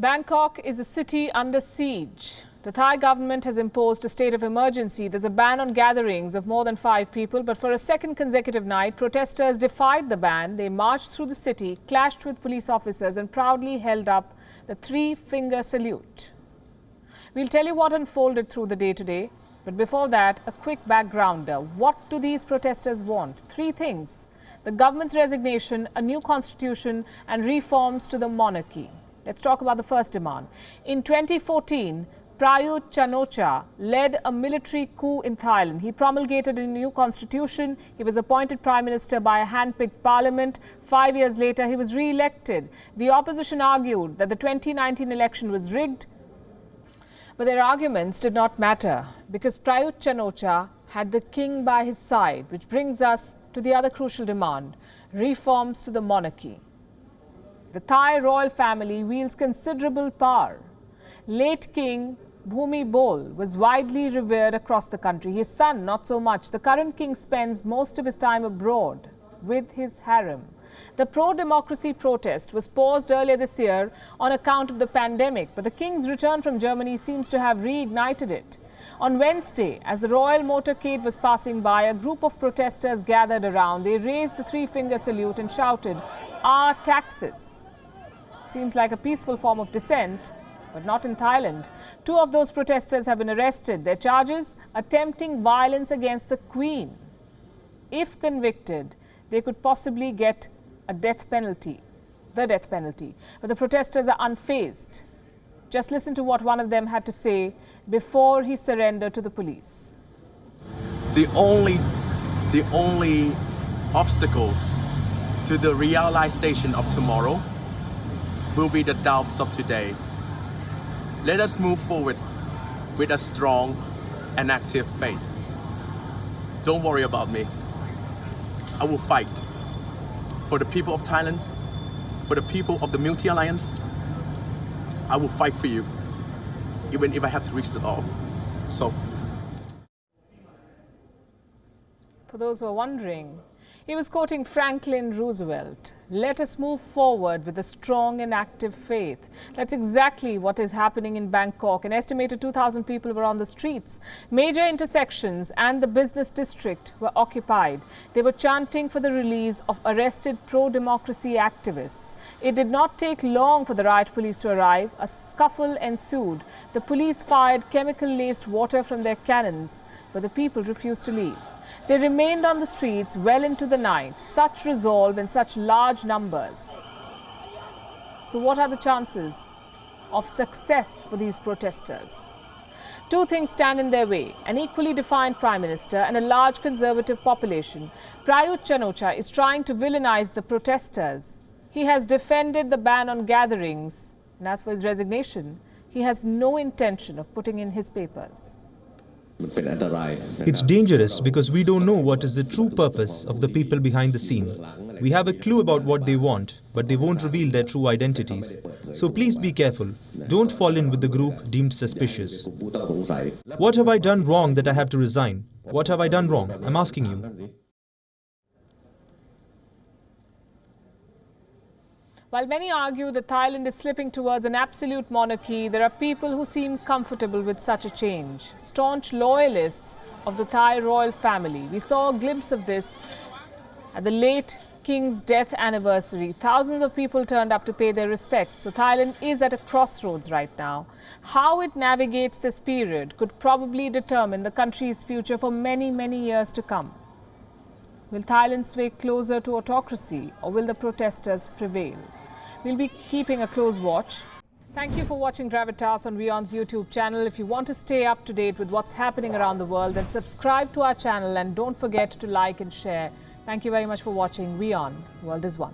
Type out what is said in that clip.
Bangkok is a city under siege. The Thai government has imposed a state of emergency. There's a ban on gatherings of more than 5 people. But for a second consecutive night, protesters defied the ban. They marched through the city, clashed with police officers and proudly held up the 3-finger salute. We'll tell you what unfolded through the day today. But before that, a quick backgrounder. What do these protesters want? 3 things: the government's resignation, a new constitution and reforms to the monarchy. Let's talk about the first demand. In 2014, Prayut Chan-o-cha led a military coup in Thailand. He promulgated a new constitution. He was appointed prime minister by a hand-picked parliament. 5 years later, he was re-elected. The opposition argued that the 2019 election was rigged. But their arguments did not matter because Prayut Chan-o-cha had the king by his side, which brings us to the other crucial demand: reforms to the monarchy. The Thai royal family wields considerable power. Late King Bhumibol was widely revered across the country. His son, not so much. The current king spends most of his time abroad with his harem. The pro-democracy protest was paused earlier this year on account of the pandemic, but the king's return from Germany seems to have reignited it. On Wednesday, as the royal motorcade was passing by, a group of protesters gathered around. They raised the 3-finger salute and shouted, "Our taxes." It seems like a peaceful form of dissent, but not in Thailand. 2 of those protesters have been arrested. Their charges: attempting violence against the Queen. If convicted, they could possibly get a death penalty, the death penalty. But the protesters are unfazed. Just listen to what one of them had to say before he surrendered to the police. The only obstacles to the realization of tomorrow will be the doubts of today. Let us move forward with a strong and active faith. Don't worry about me. I will fight for the people of Thailand, for the people of the multi-alliance. I will fight for you, even if I have to risk it all. So, for those who are wondering, he was quoting Franklin Roosevelt. Let us move forward with a strong and active faith. That's exactly what is happening in Bangkok. An estimated 2,000 people were on the streets. Major intersections and the business district were occupied. They were chanting for the release of arrested pro-democracy activists. It did not take long for the riot police to arrive. A scuffle ensued. The police fired chemical-laced water from their cannons, but the people refused to leave. They remained on the streets well into the night. Such resolve in such large numbers. So what are the chances of success for these protesters? 2 things stand in their way: an equally defiant prime minister and a large conservative population. Prayut Chan-o-cha is trying to villainize the protesters. He has defended the ban on gatherings, and as for his resignation, he has no intention of putting in his papers. It's dangerous because we don't know what is the true purpose of the people behind the scene. We have a clue about what they want, but they won't reveal their true identities. So please be careful. Don't fall in with the group deemed suspicious. What have I done wrong that I have to resign? What have I done wrong? I'm asking you. While many argue that Thailand is slipping towards an absolute monarchy, there are people who seem comfortable with such a change. Staunch loyalists of the Thai royal family. We saw a glimpse of this at the late king's death anniversary. Thousands of people turned up to pay their respects. So Thailand is at a crossroads right now. How it navigates this period could probably determine the country's future for many, many years to come. Will Thailand sway closer to autocracy, or will the protesters prevail? We'll be keeping a close watch. Thank you for watching Gravitas on WION's YouTube channel. If you want to stay up to date with what's happening around the world, then subscribe to our channel and don't forget to like and share. Thank you very much for watching. WION, World is One.